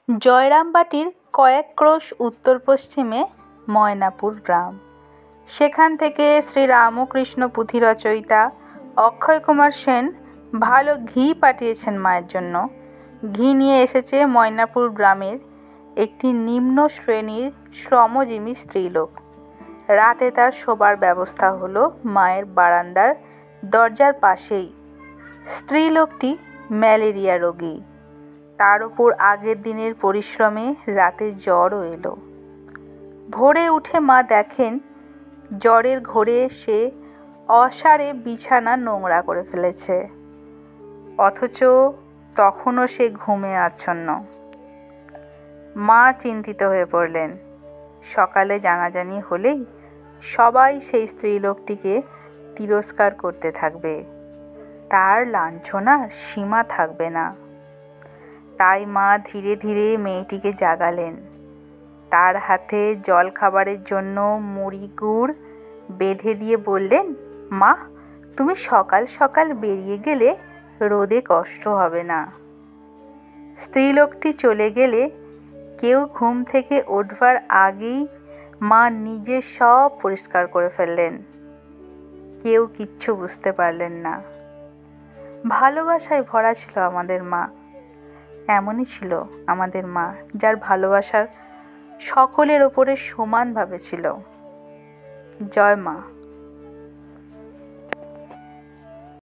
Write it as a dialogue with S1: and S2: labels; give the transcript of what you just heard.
S1: জয়রামবাটির কয়েক ক্রোশ উত্তর পশ্চিমে ময়নাপুর গ্রাম। সেখান থেকে শ্রীরামকৃষ্ণ পুঁথি রচয়িতা অক্ষয় কুমার সেন ভালো ঘি পাঠিয়েছেন মায়ের জন্য। ঘি নিয়ে এসেছে ময়নাপুর গ্রামের একটি নিম্ন শ্রেণীর শ্রমজীবী স্ত্রীলোক। রাতে তার শোবার ব্যবস্থা হলো মায়ের বারান্দার দরজার পাশেই। স্ত্রীলোকটি ম্যালেরিয়া রোগী, তার উপর আগের দিনের পরিশ্রমে রাতে জ্বরও এলো। ভোরে উঠে মা দেখেন জ্বরের ঘোরে সে অসাড়ে বিছানা নোংরা করে ফেলেছে, অথচ তখনও সে ঘুমে আচ্ছন্ন। মা চিন্তিত হয়ে পড়লেন। সকালে জানাজানি হলেই সবাই সেই স্ত্রীলোকটিকে তিরস্কার করতে থাকবে, তার লাঞ্ছনার সীমা থাকবে না। তাই মা ধীরে ধীরে মেয়েটিকে জাগালেন। তার হাতে জল খাবারের জন্য মুড়ি গুড় বেঁধে দিয়ে বললেন, মা, তুমি সকাল সকাল বেরিয়ে গেলে রোদে কষ্ট হবে না। স্ত্রীলোকটি চলে গেলে কেউ ঘুম থেকে উঠবার আগেই মা নিজে সব পরিষ্কার করে ফেললেন। কেউ কিচ্ছু বুঝতে পারলেন না। ভালোবাসায় ভরা ছিল আমাদের মা। এমনই ছিল আমাদের মা, যার ভালোবাসার সকলের ওপরে সমানভাবে ছিল। জয় মা।